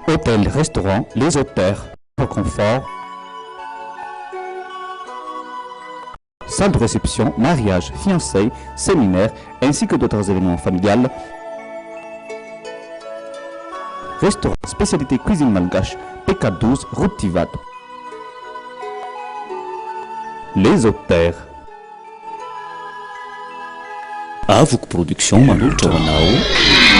Hôtel, restaurant, les hauteurs, confort, salle de réception, mariage, fiançailles, séminaires, ainsi que d'autres événements familiales. Restaurant, spécialité cuisine malgache, PK12, route Tivad. Les hauteurs. Avoko production, manolotra ho anao.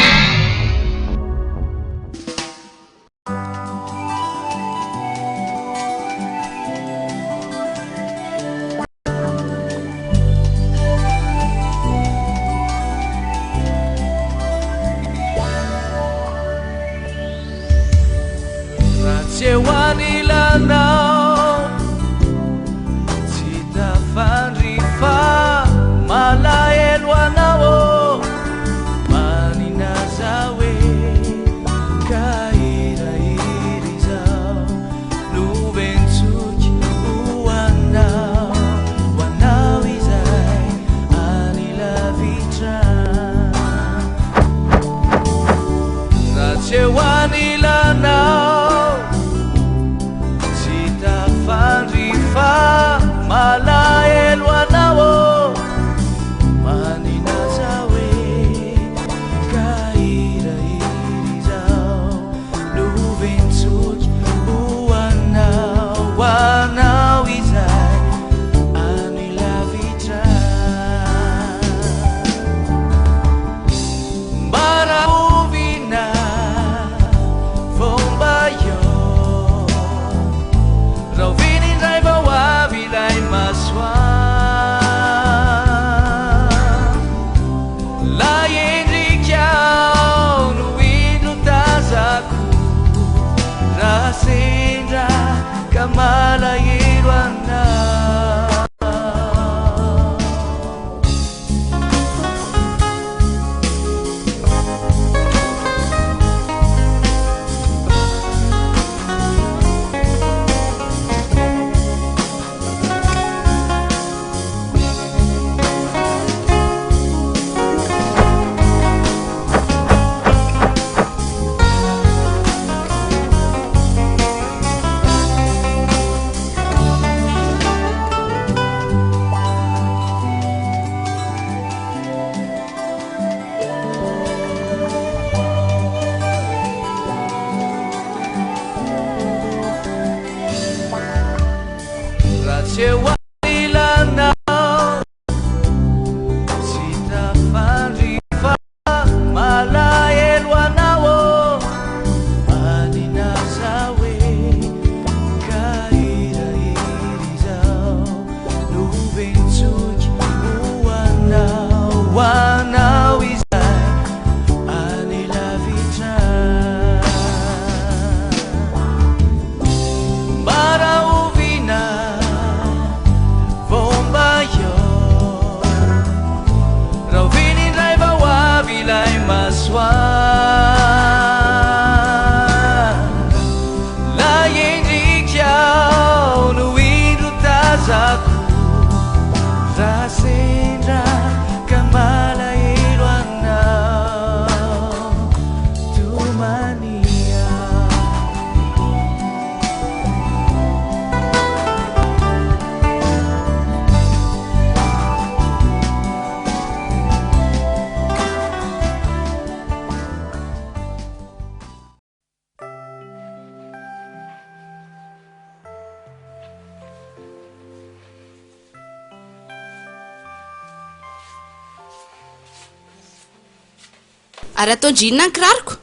Ary atao drinina ny kiraroko.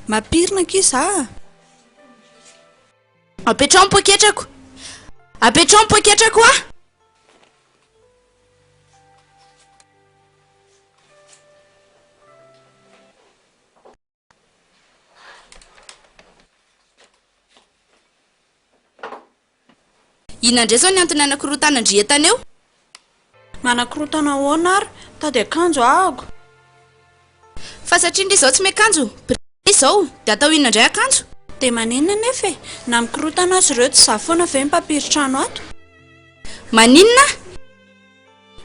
Mapirina kisa. Apetrao poketrako. Apetrao poketrako ah. Inona ndray zao ny antony anakorotana ndria tany eo? Manakorotana ahoana ary? Tady akanjo ahako. Fa satria ndry izao tsy miakanjo, izao dia atao inona ndray akanjo? Dia maninona nefa e? Na mikorotana azy ireo tsy za foana ve mipapiry-trano ato? Maninona?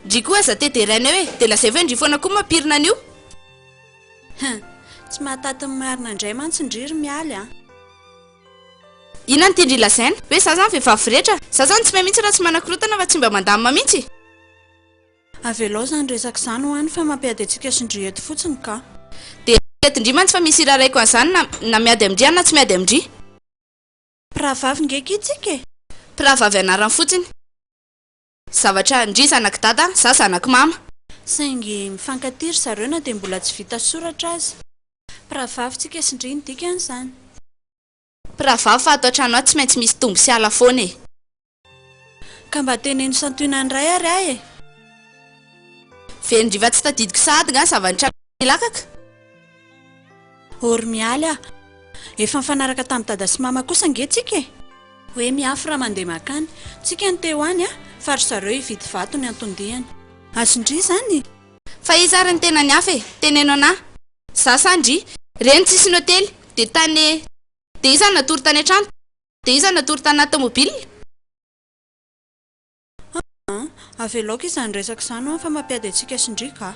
Ndry koa aza teteraina hoe dia lazay ve ndry foana koa mapirina an'io? Tsy mahataty ny marina indray mantsy indriry mialy ah. Inona ny tindry lazaina? Hoe za zany vehivavy rehetra, za zany tsy mahay mihitsy raha tsy manakorotana fa tsy mba mandamina mihitsy. Avelao zany resaka izany ho any fa mampiady antsika sindry eto fotsiny ka. Dia etindry mantsy fa misy iraraiko an'izany na miady amindry na tsy miady amindry. Mpiravavy ngeky itsika e. Mpiravavy anarany fotsiny. Zavatra ndry zanaky dada, za zanaky mama. Saingy mifankatiry zareo na dia mbola tsy vita soratra azy. Mpiravavy tsika sindry ny dikan'izany. Mpiravavy fa ato an-trano ato tsy maintsy misy tombo sy ala foana e. Ka mba teneno santionany ray ary ahy e. Velondriva tsy tadidiko sahady nga zavatra milakaka. Ory mialy ah. Efa mifanaraka tamin'ny dada sy mama kosa nge tsika e. Hoe miafy raha mandeha makany. Tsika ny teo any ah, fa ry zareo hividy vato ny antondihany. Azondry zany. Fa iza ary ny tena ny hafa e, teneno ana. Za sandry, reny tsisy ny hotely, dia tany, dia iza natory tany an-trano, dia iza natory tany automobile. Aveloaka izany resaka izany fa mampiady antsika sindry ka.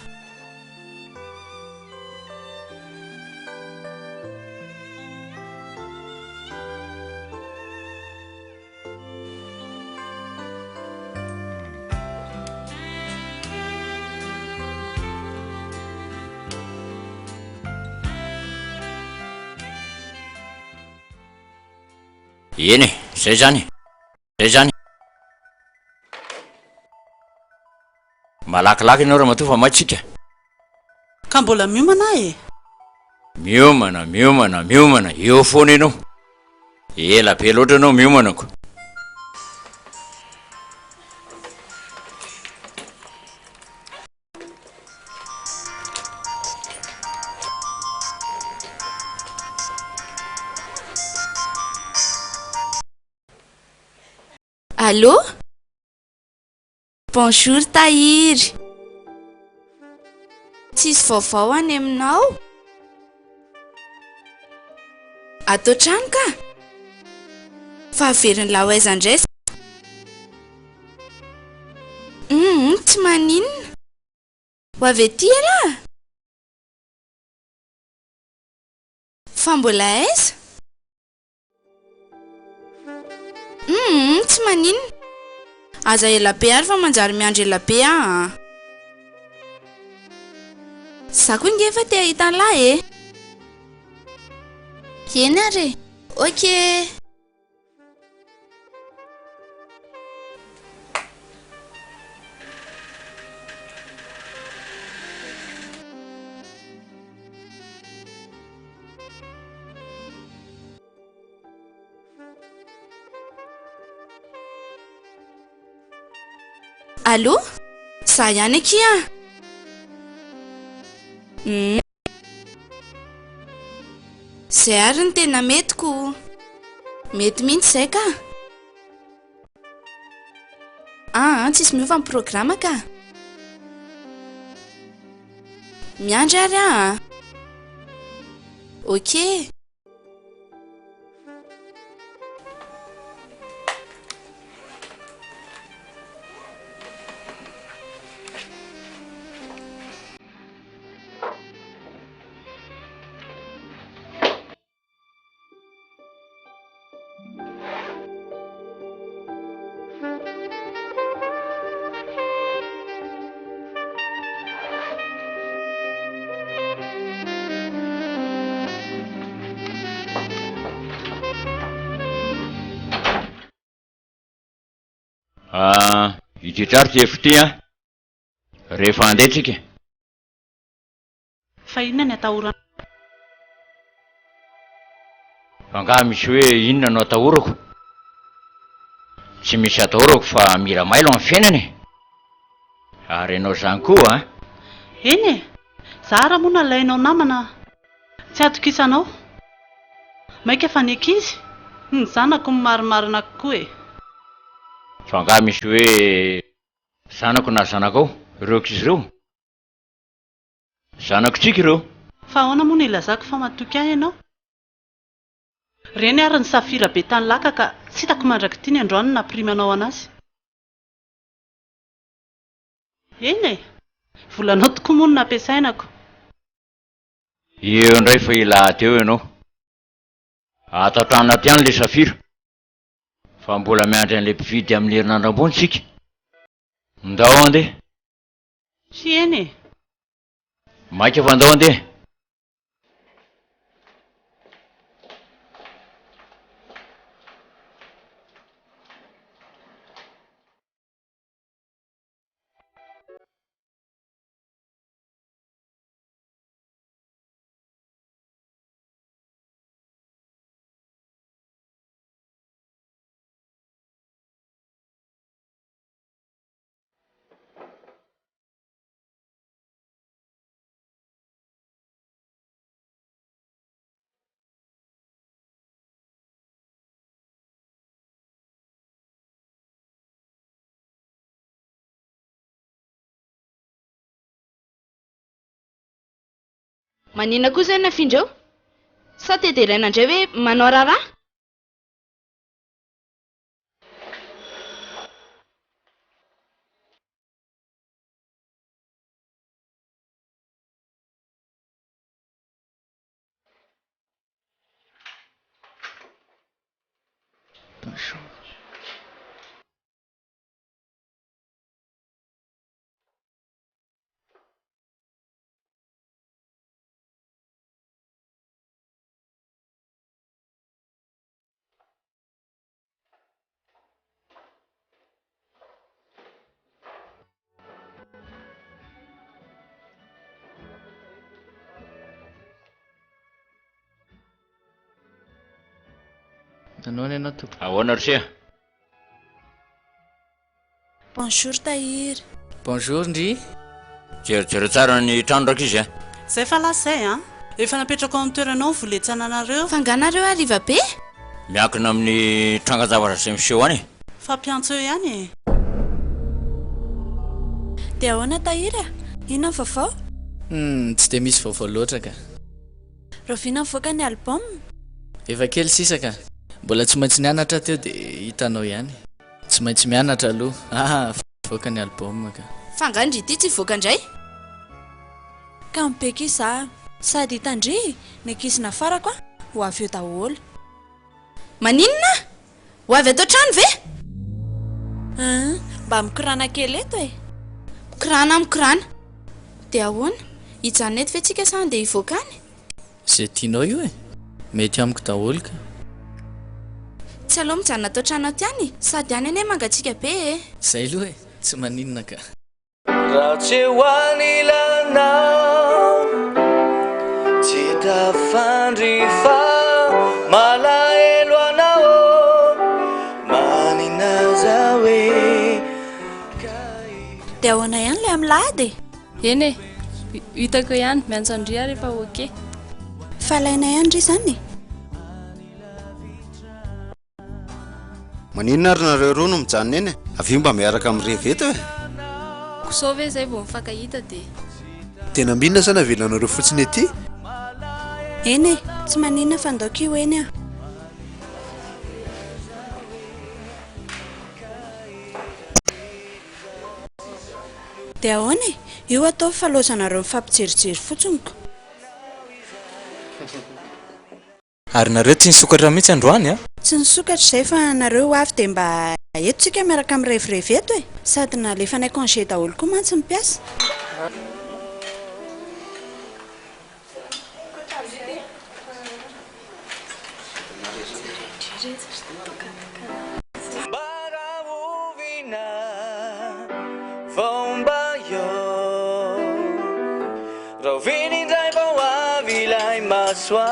Eny e, zay zany. Malakilaky ianao raha matoa fa maitsika. Ka mbola miomana e. Miomana, eo foana ianao. Ela be loatra ianao miomanako. Allô? Bonjour Tahiry. Tsisy vaovao any aminao? Ato an-trano ka? Fa averiny lahoaiza indray. Tsy maninona. Ho avy ety ala? Fa mbola aiza? Tsy maninona. Aza ela be ary fa manjary miandry ela be ah. Za koa nge efa te ahita lahy e. Eny ary. Ok. Allô? Za ihany aky ah. Zay ary ny tena metiko. Mety mihitsy zay ka. Tsisy miova ny programa ka. Miandry ary ah. Ok. Ititraro ty efo ty a. Rehefa andeha tsika. Fa inona ny atahorana? Fa misy hoe inona no atahorako. Tsy misy atahorako fa mila mailo amin'ny fiainana e. Ary ianao zany koa a. Eny e, za raha moa nalainao namana, tsy atokisanao. Maika fa ny ankizy, ny zanako marimarina koa e. Fa misy hoe zanako na zanakao, ireo ankizy ireo. Zanako tsika ireo. Fa ahoana moa no ilazako fa matoky ahy ianao? Reny ary ny safira be tany laka ka tsy hitako mandraky ty ny androany nampirimana anazy. Eny e, volanao tokoa moa no nampiasainako. Eo indray fa ila teo ianao. Ato an-trano aty ihany le safira. fa mbola miandry an'ilay mpividy amin'ny herinandro ambony tsika. Ndao andeha. Sy eny e. Maika fa ndao andeha. Manina kosa ianao afindreo? Sa tederaina indray hoe manao raharaha? Nanao ny ianao tompoko? Ahoana ry sia? Bonjour Tahir. Bonjour ndry. Jerijero tsara ny trano raka izy a. Zay fa lasay a. Efa napetrako amin'ny toeranao voletsana anareo. Fanganareo ariva be? Miankina amin'ny tranga-javatra sy miseho any. Fampiantso eo ihany e. Dia ahoana Tahir? Inona ny vaovao? Tsy dia misy vaovao loatra ka. Roviana mivoaka ny album? Efa kely sisa ka. Mbola tsy maintsy nianatra teo dia hitanao ihany. Tsy maintsy mianatra aloha. Voaka ny album ka. Fangandry ity tsy voaka indray? Ka mipeka iza sady hitandry ny ankizina farako ho avy eo daholo. Maninona? Ho avy atao trano ve? Mba mikorana kely eto e. Mikorana. Dia ahoana? Hijanona eto ve tsika sa andeha hivoaka any? Izay tianao io e. Mety amiko daholo ka. Tsy aloha mijanona atao trano aty any, sady any ane mangatsika be e. Zay aloha e, tsy maninona ka. Raha tsy hoany ilanao, tsy tafandry fa malahelo anao, maninaza hoe Dia ahoana ihany ilay amilahady e? Eny e, hitako ihany miantsandria rehefa oke. Falaina ihany ry izany. Maninona ary nareo roa no mijanona eny? Avy mba miaraka amin'ny reveto e? Koso ve zay vao mifankahita dia tena mbinona sa navelanareo fotsiny ety? Eny e, tsy maninona fa ndaoka io eny a. Dia ahoana e? Io atao falozanareo mifampijerijery fotsiny. Ary nareo tsy nisokatra mihitsy androany a? Tsy nisokatra izay fa nareo ho avy dia mba etontsika miaraka amin'ny revireveto e. Sady nalefanay congé daholo koa mantsy ny mpiasa. Baravina fomba yo rovini indray vao avy ilay masoa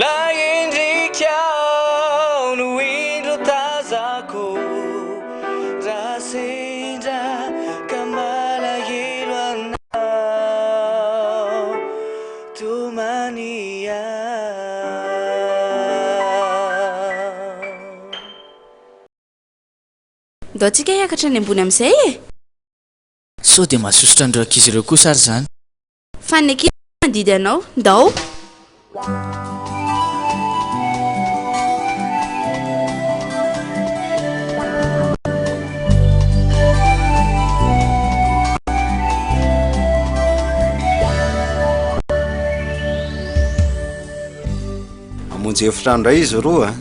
lay endrikao no indro tazako raha sendra ka malahelo anao tomania. Ndao tsika hiakatra any ambony amin'izay e. Sao dia mahasosotra andreo ankizy ireo kosa ary zany. Fa ny ankizy mandidy anao, ndao. onjefitra ndray izy roa a.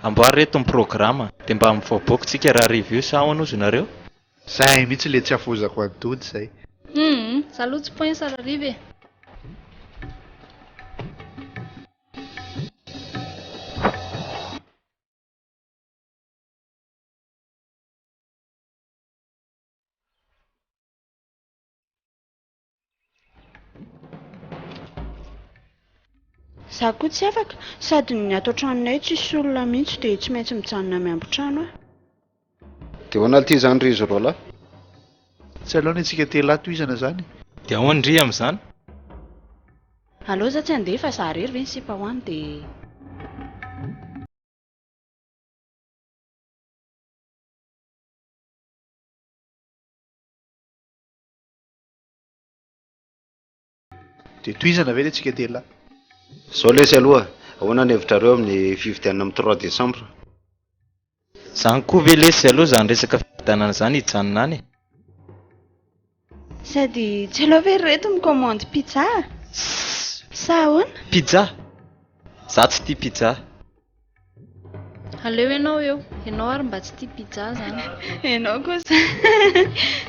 Amboary reto ny programa dia mba mivoaboakintsika raha review sa ahoana ozy nareo? Zay mihitsy le tsy afozako antody zay. Saloha tsy point sara rive. Za koa tsy afaka sady ny ato tranonay tsisy olona mihitsy dia tsy maintsy mijanona miambo-trano a. Dia hoana ty zany ry izy roa lahy? Tsy aloha antsika telo toizana zany. Dia ahoana ry amin'izany? Alao za tsy andeha fa za rery ve ny sipa hoany dia Dia toizana ve le tsika telo? Zao lesy aloha, ahoana ny hevitrareo amin'ny fifidianana amin'ny 3 Desambra? Zany koa ve lesy aloha zany resaka fividianana zany hijanona any? sady tsy aloha ve reto mikomandy pizza? Sa ahoana? Pizza? Za tsy tia pizza. Aleo ianao eo. Ianao ary mba tsy tia pizza zany. Ianao kosa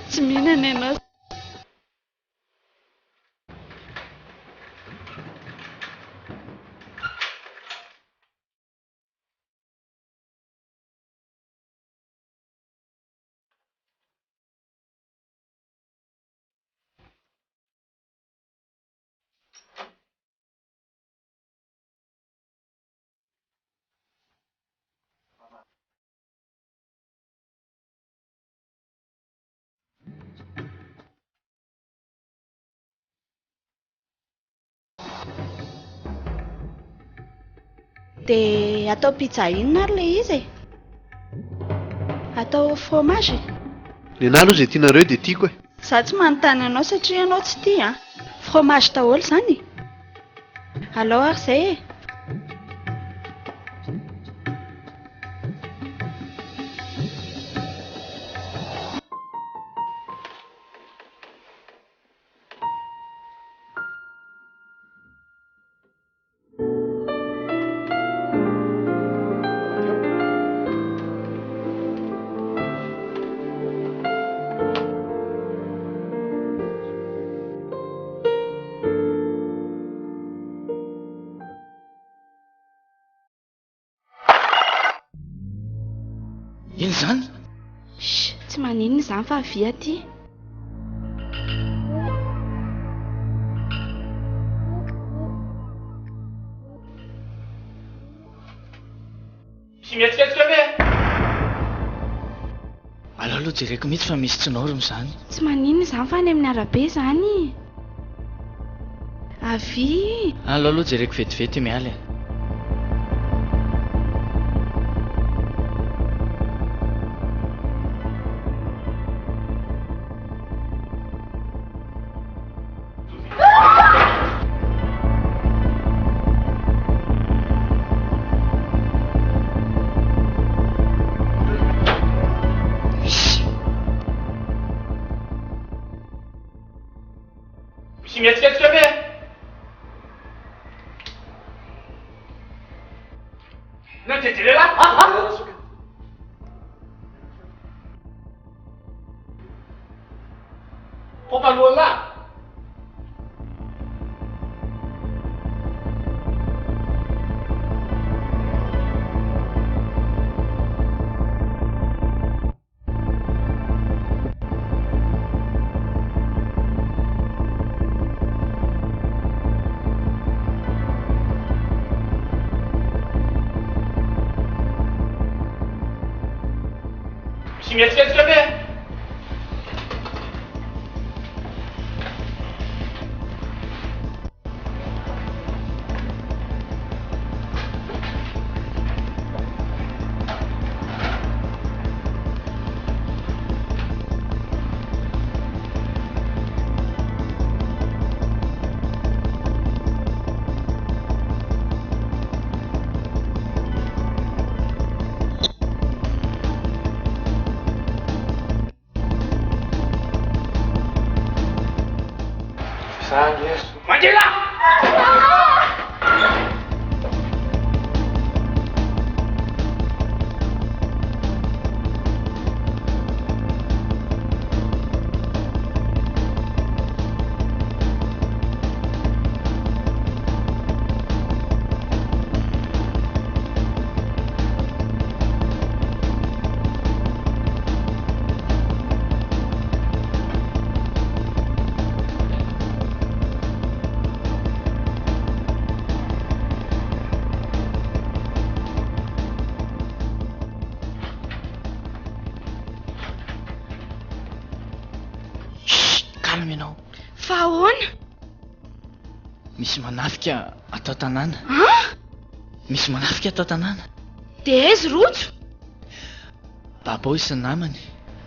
tsy mihinana ianao. Dia atao pizza inona ary le izy e? Atao fromage? Ny anahy aloha izay tianareo dia tiako e. Za tsy manontany anao satria anao tsy tia fromage daholo zany. Alao ary izay e. Ino zany? Tsy maninona izany fa avy aty. Tsy mihetsiketsika ve? Aloha jereko mihitsy fa misy tsy norme zany. Tsy maninona izany fa any amin'ny arabe zany. Avy. Aloha jereko vetivety miala. Mihetsiketsika ve najejelela popaloana mihetsiketsika ve Manjela! Calme ianao. Fa ahoana? Misy manafika atao tanàna. Misy manafika atao tanàna. Dia aiza rojo? Babao sy ny namany.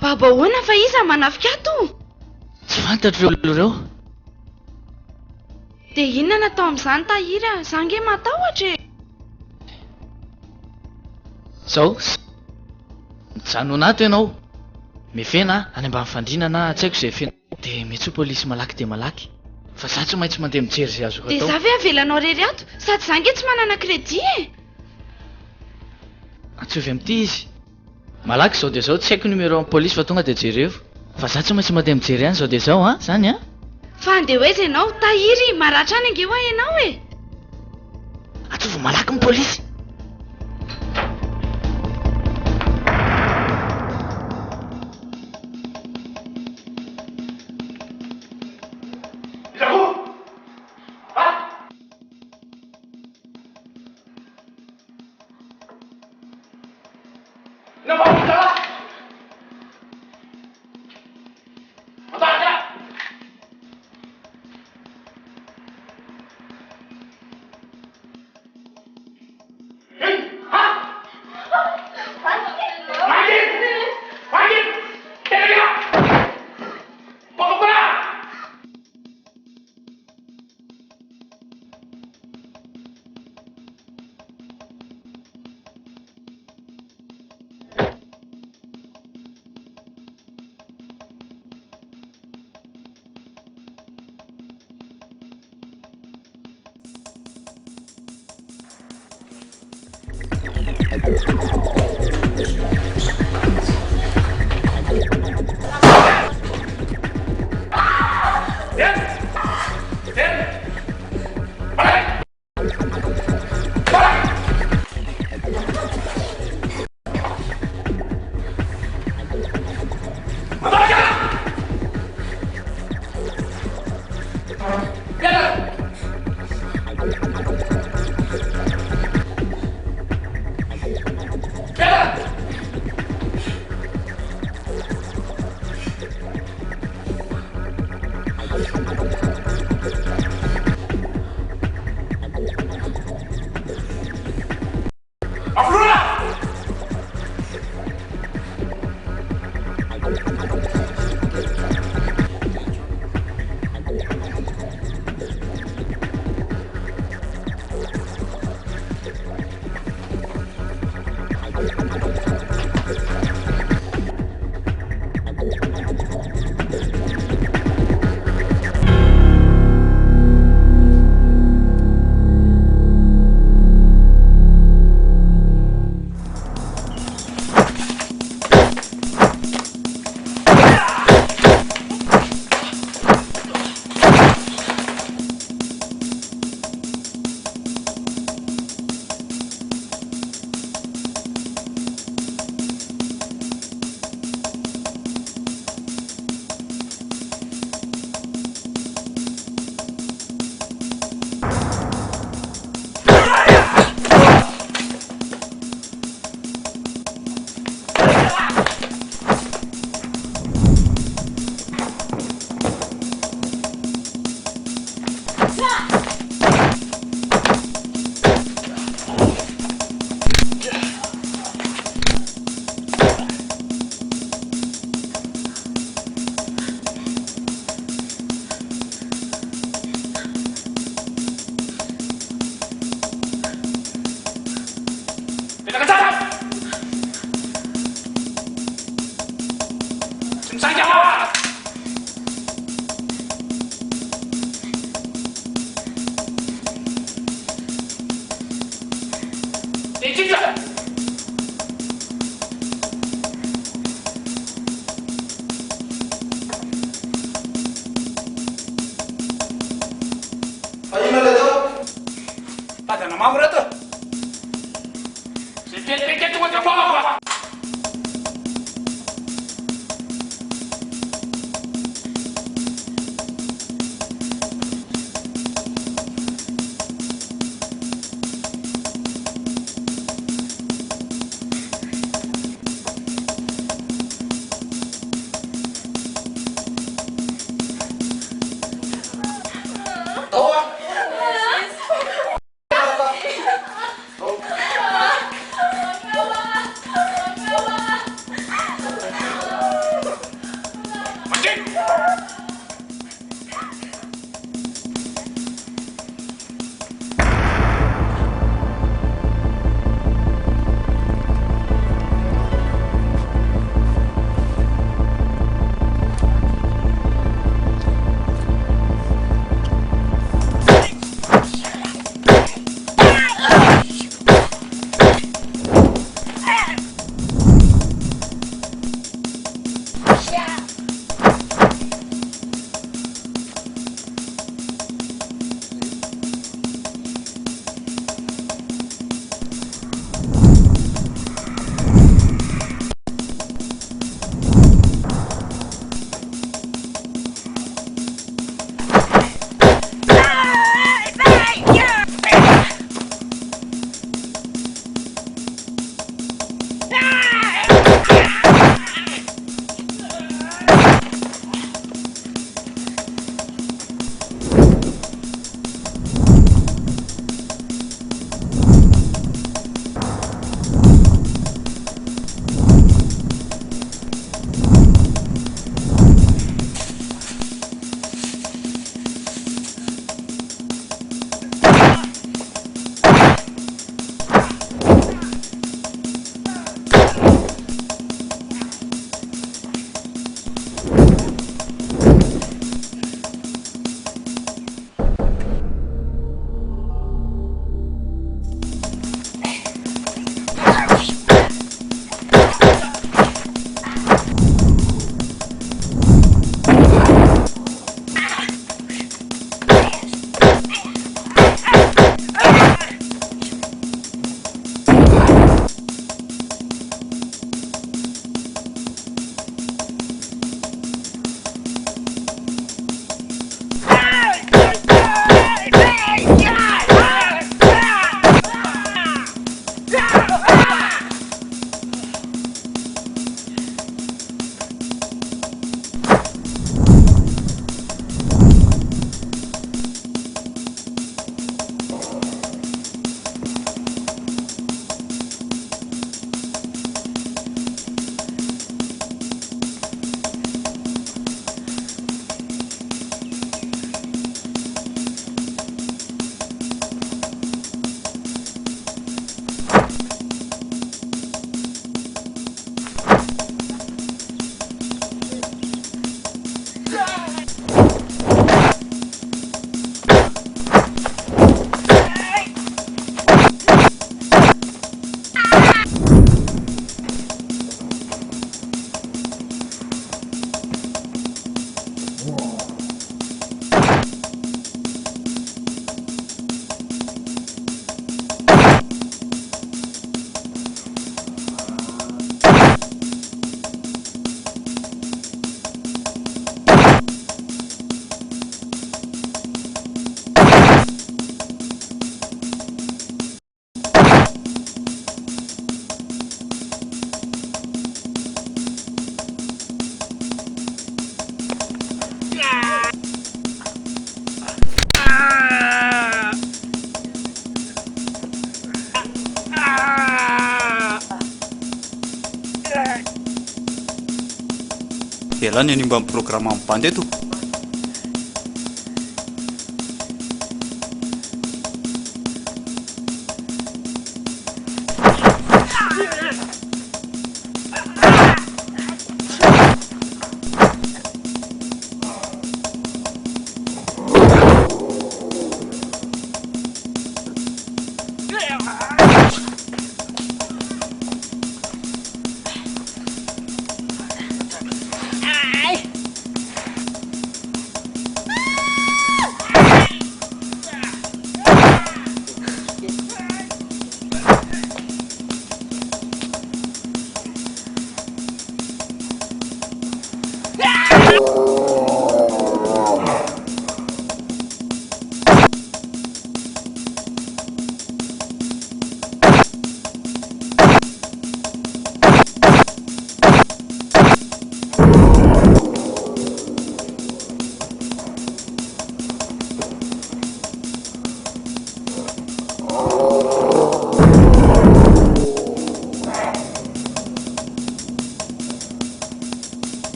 Baba ahoana fa iza manafika ato? Tsy fantatro ireo ireo. Dia inona natao amin'izany tahira? Zange matahotra e. Zao mijano anato ianao. Mifena any ambany fandriana na tsy haiko izay fena. Dia mety ho polisy malaky dia malaky. Fa za tsy maintsy mandeha mijery izay azoko Dia atao. za ve avelanao rery ato? Sady zange tsy manana crédit e. Atsovy amin'ity izy. Malaky zao dia zao tsy haiko numéro amin'ny polisy fa tonga dia jereo. Fa za tsy maintsy mandeha mijery ihany zao dia zao zany Fa andeha hoaiza ianao? Tahiry, maratra any ange hoa ianao e. Atsovy malaky ny polisy. Ialany any mba miprograma amin'ny bandy eto.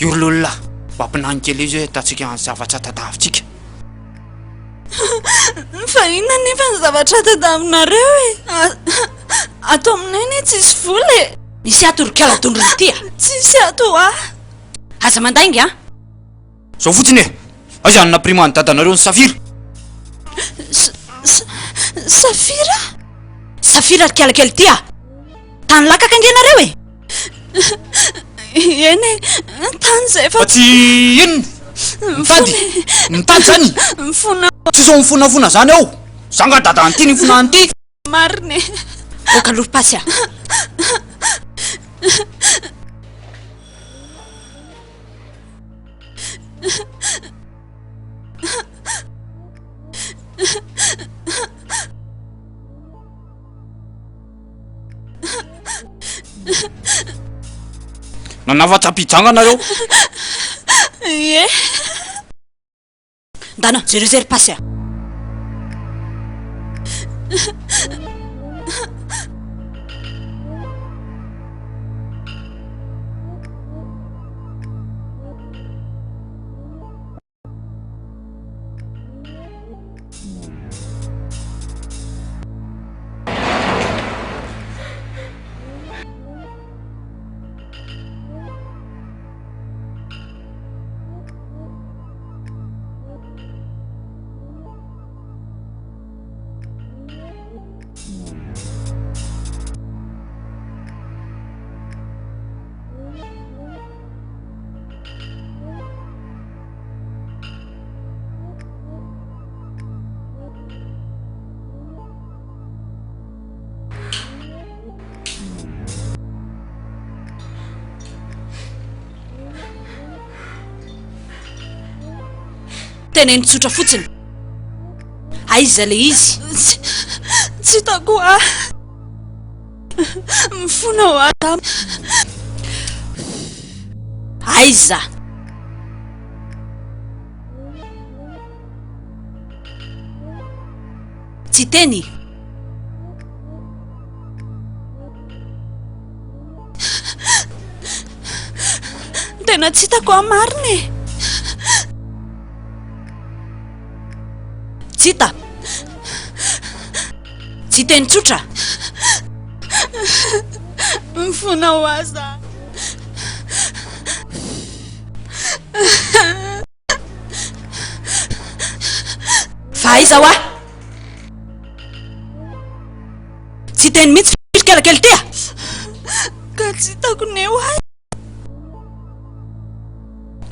Iololona mampinany kely izy hoe ataontsika ny zavatra tadavintsika. Fa inona nefa ny zavatra tadavinareo e? Atao aminay ne tsisy vola e. Misy ato rokala tondrony ity a? Tsisy ato a. Aza mandaingy a? Zao fotsiny e, aza anona primany dadanareo ny Safira. Safira? Safira rokala kely ity a? Tany lakaka angenareo e? Eny e, tany zay fa tsy inona mitady mitady zany mifona tsy zao mifonafona zany ao zanga dadany ty ny mifonany ty mariny oka lopasy a nanavatsapijanga anareo ye dana zerozery pasy a tena ny tsotra fotsiny aiza le izy tsy hitako a mifona ho ata aiza tsy teny tena tsy hitako a mariny tsita tsy teny tsotra mifona ho aza fa aiza ho a tsy teny mihitsy firikerakely tya ka tsy hitako ne ho a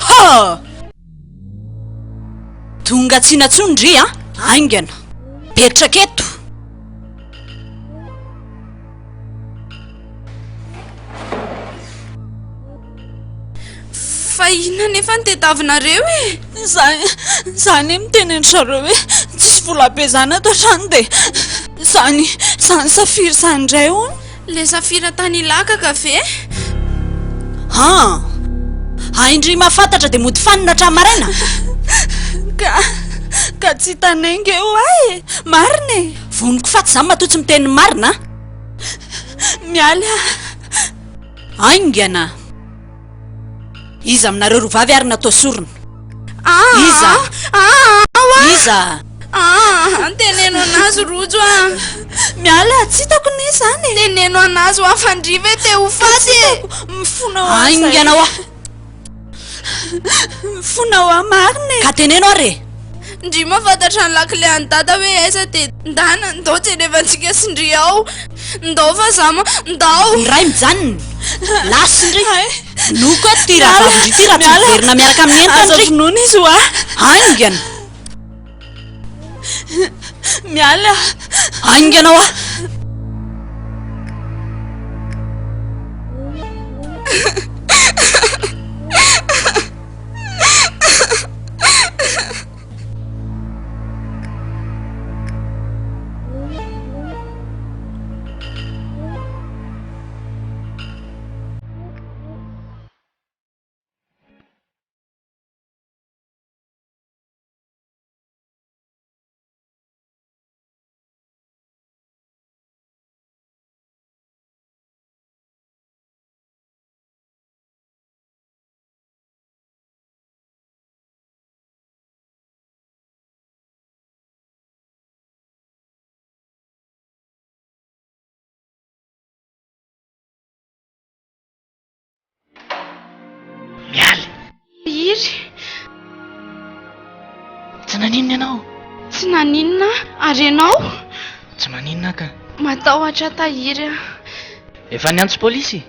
ha tonga tsy natsondry a aingana petraketo fa inona nefa ny tetavinareo e zany miteneny zareo hoe tsisy vola be zany ato trano de zany Safira zany indray hony le Safira tany lakaka ve ha aindry mahafantatra de mody fanina hatramarena ka tsy tanenge ho ae marina e voniko faty zany matoa tsy miteny marina miala aingana iza aminareo rovavy ary natao sorona iza iza teneno anazy rojo a miala tsy hitako ne zany e teneno anazy ho afandriva te ho faty mifona ho aingana ho a mifona ho a marina ka teneno ary ndry mahafantatra ny lakile any dada hoe aiza de ndana ndao jenevantsika sindry ao ndao fa zama ndao ray mijanony lasindry noko a ty raha vavindry ty raha tsy miverina miaraka amin'ny entandry vonoana izy ho a aingana miala aingana ho a nanino ianao? Tsy naninona ary ianao Tsy maninona ka. matahotra tahiry Efa niantso polisy?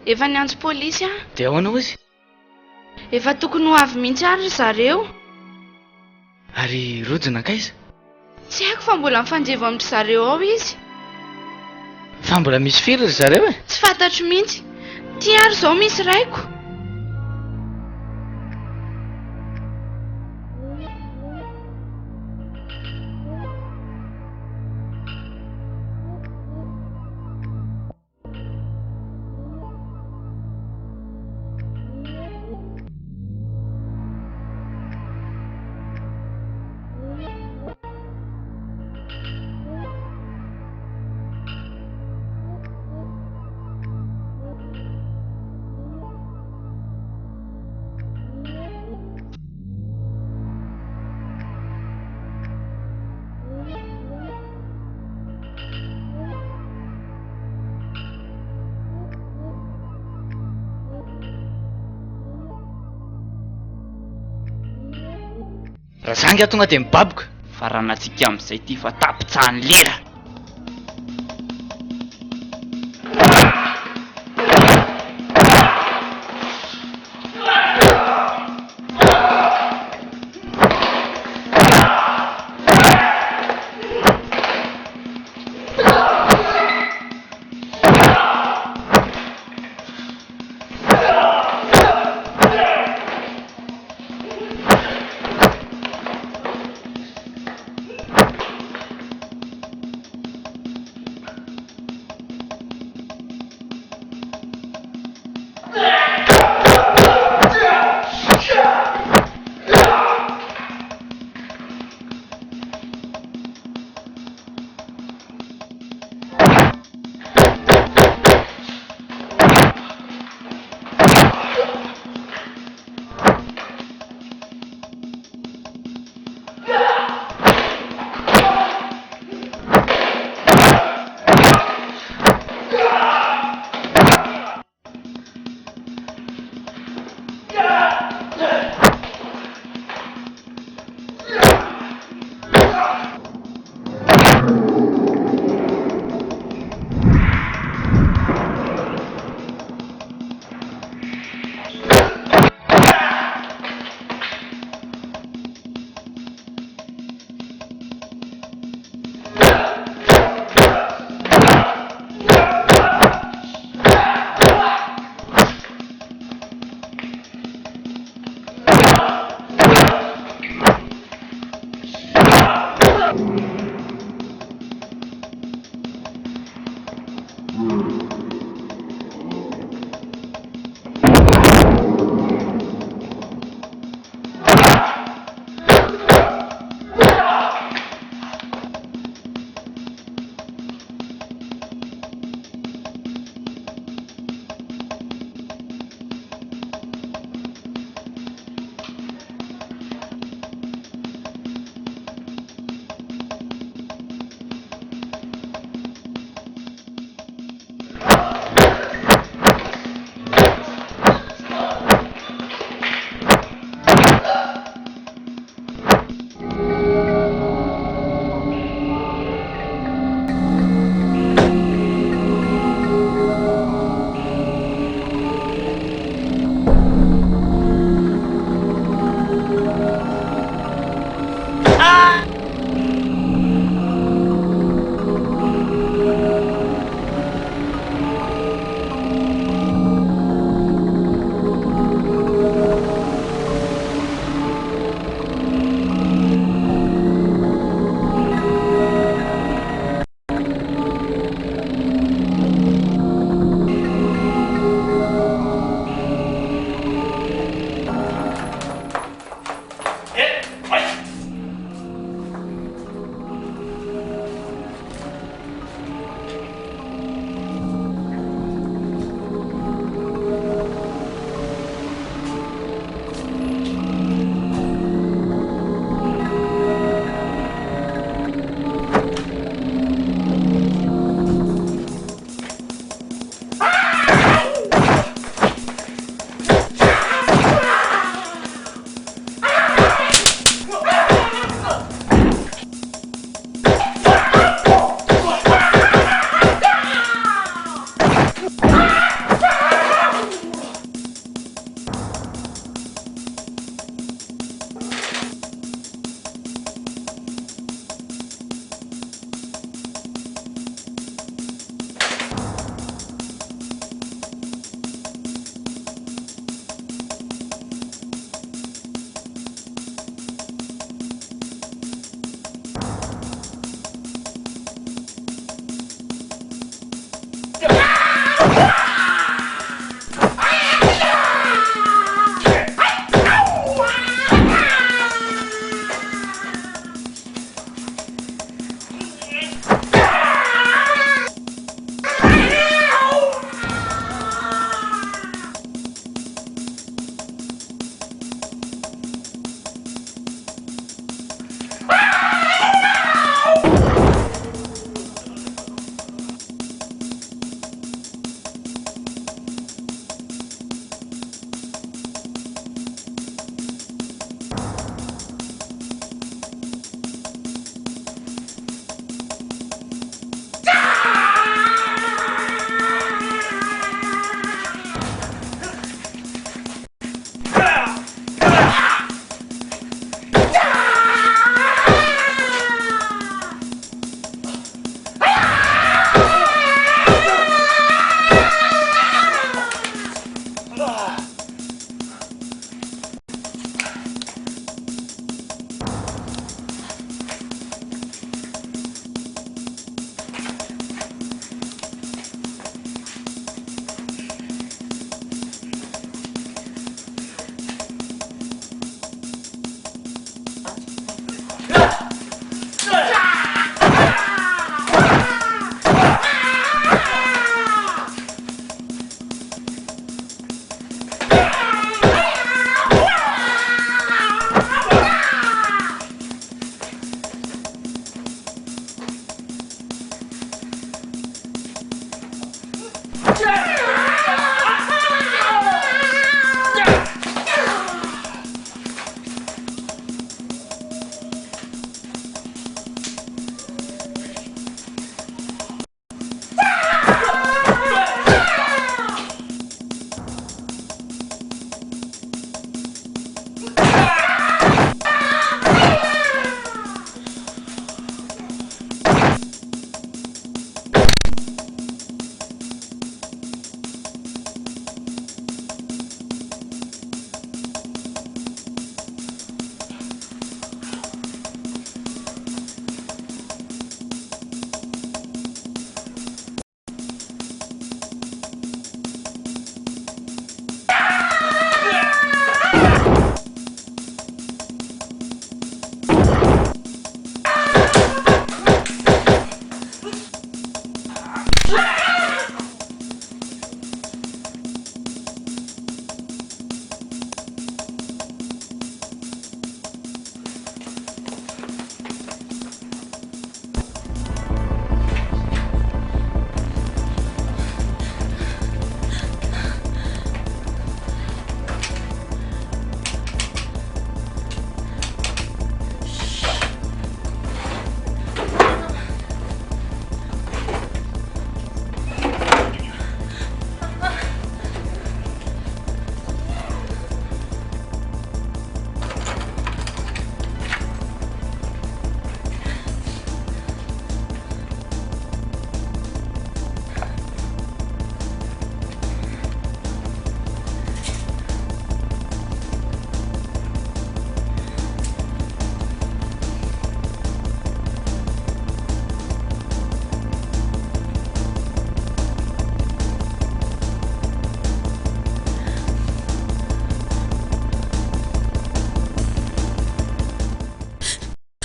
Efa niantso polisy a. Dia ahoana ozy? Efa tokony ho avy mihitsy ary zareo. Ary rojona kaiza? Tsy haiko fa mbola mifanjevo amin'ny zareo ao izy. Fa mbola misy firy ry zareo e? Tsy fantatro mihitsy. Ty ary zao misy raiko. Raha zanga tonga dia mibaboka. Faranantsika amin'izay ty fa tapitsahany lera.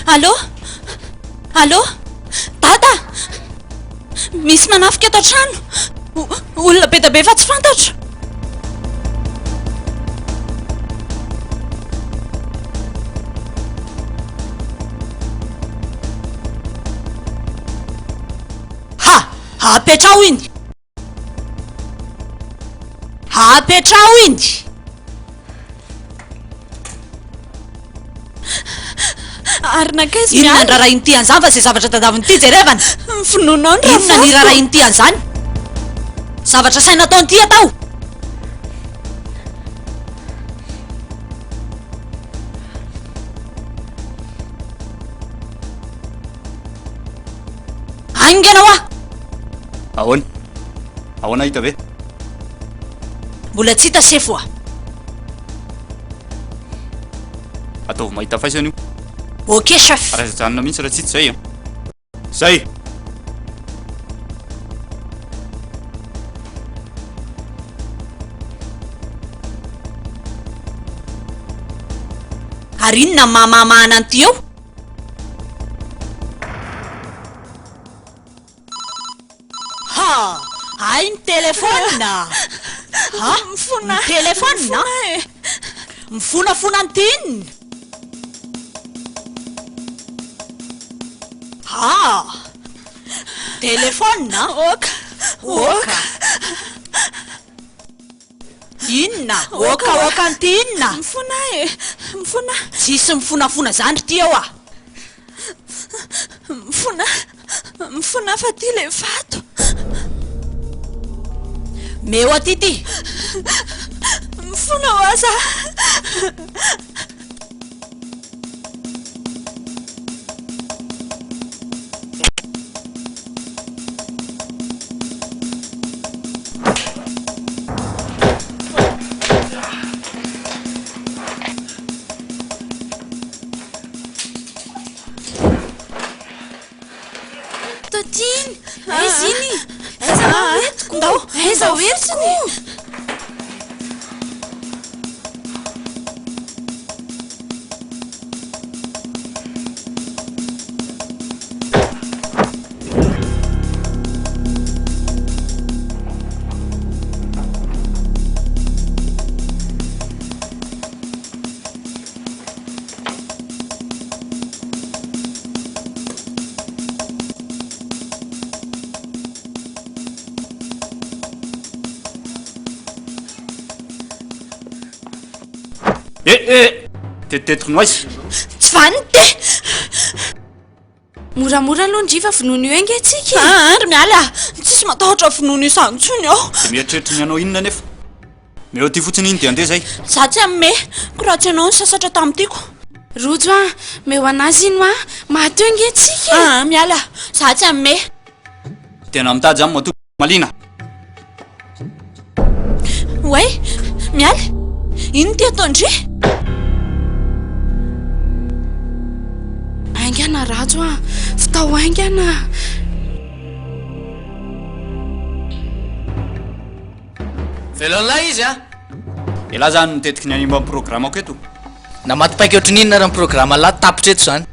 Allô? Allô? Dada? Misy manafika eto an-trano? Olona be da be fa tsy fantatra. Apetrao iny! Apetrao iny! Arinankaizy Inona ny raharaha iny ty an'izany fa izay zavatra tadaviny ity jerevana? Finoanao ny Inona ny raharaha iny ty an'izany? Zavatra saina ataony ty atao! Aingana hoa! Ahoana? Ahoana hita ve? Mbola tsy hita sefo a. Ataovy mahita faisana io. Okey chef. Raha janona mihitsy raha tsy hita zay a. Zay! Ary inona mahamamahana an'ity eo? Ai ny telefona! Mifona! Ny telefona! Mifonafona an'ity! Telefona! Oka! Inona? Oka an'ity inona? Mifona e! Mifona! Tsisy mifonafona zany ty eo a! Mifona fa ty le vato! Meo aty ty! Mifona ho aza! Totiny! Aiza iny? Aiza mavetiko? Ndao! Aiza oeritsiny? Tetetiko aiza? Tsy vanity! Moramora aloha ny drifa finoana io enga atsika. Ary miala! Tsisy matahotra finoana izany intsony aho. Dia mieritreritra ny anao inona nefa? Meo ty fotsiny iny dia andeha zay. Za tsy amme, ko raha tsy ianao ny sasatra tamin'itiko. Rojo a, meo anazy ino a, maty eo enga atsika. Miala, za tsy amme. Tena mitady zany matoa malina. Way, miala, ino ty ataondry? Aingana rajo a, fitao aingana. Velon'lahy izy a? Elahy zany nitetiky ny animba amin'ny programako eto. Na Maty Paika ohatry ninona raha ny programa lahy tapitra eto zany.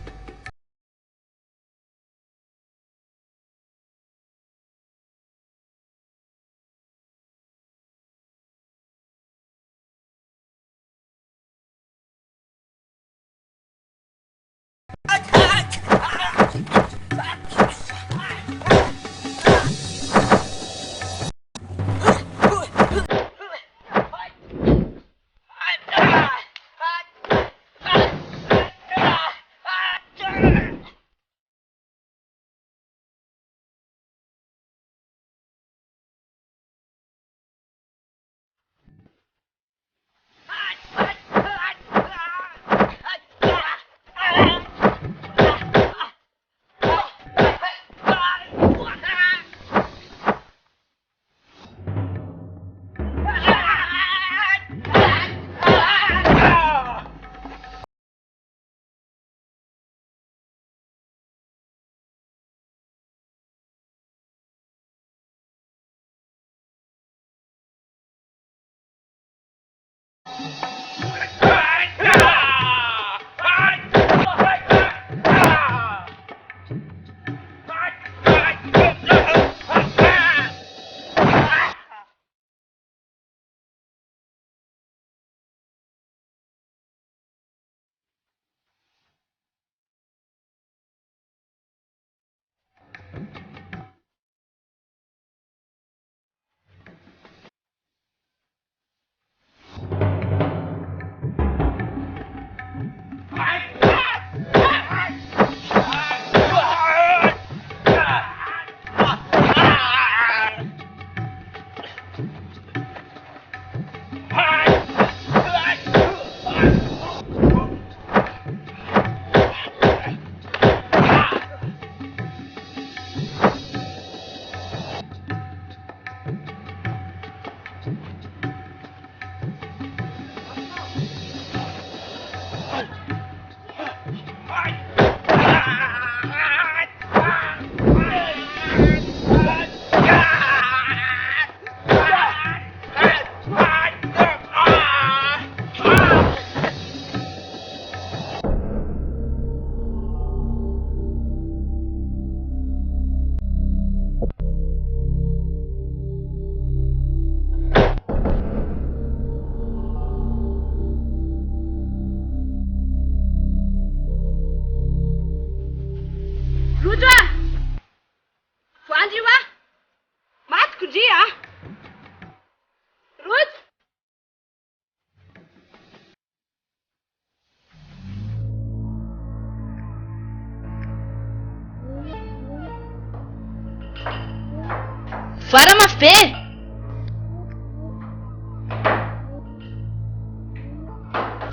Vara mafy be.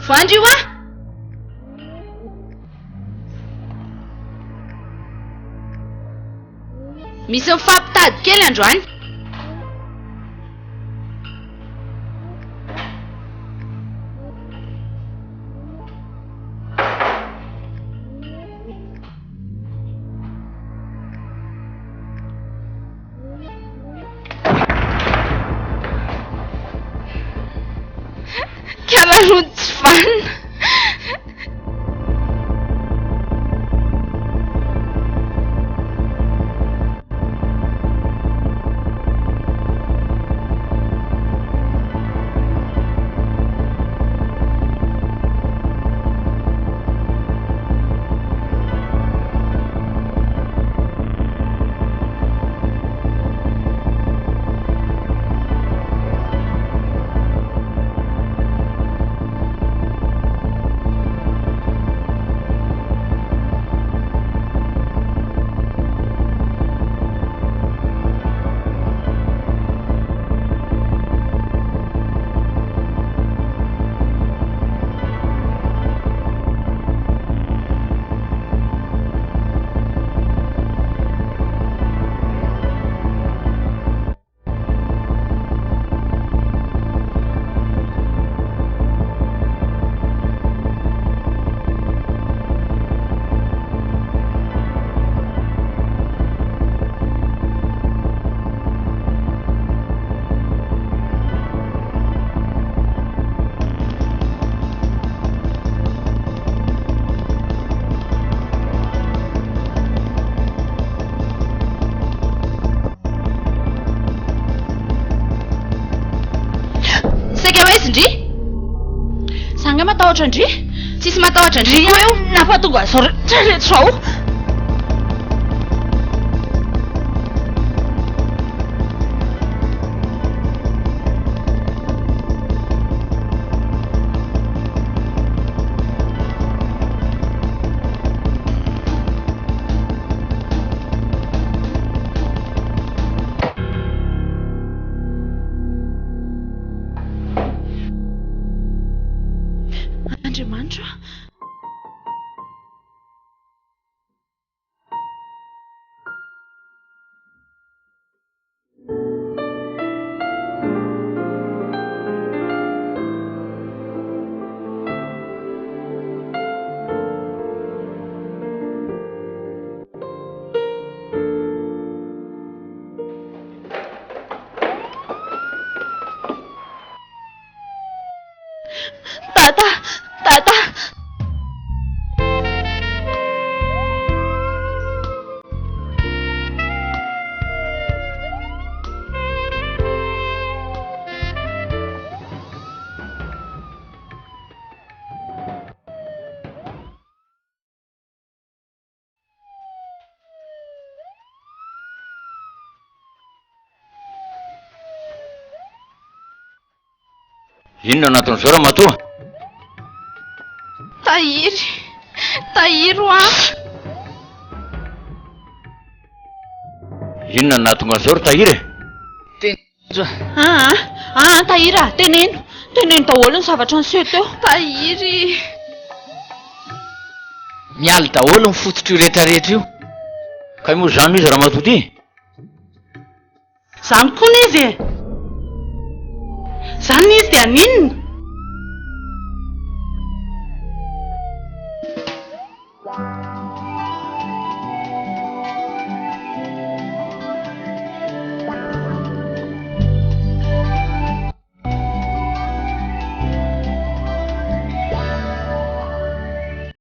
Voandry io a. Misy mifampitady kely androany. Karaha tsy vanina. Sanga matahotra ndry? Tsisy matahotra ndry koa eo nampahatonga zao rehetra zao. Andriamanitra. Tata. Inona anatin'izao raha matoa? Tahiry hoa. Inona nahatonga an'izao ry tahiry? Tahira, teneno daholo ny zavatra niseho teo. Tahiry. Mialy daholo ny fototro rehetrarehetra io. Ka moa zany izy raha matoa ty? Zany koa izy. Zany izy dia ninona?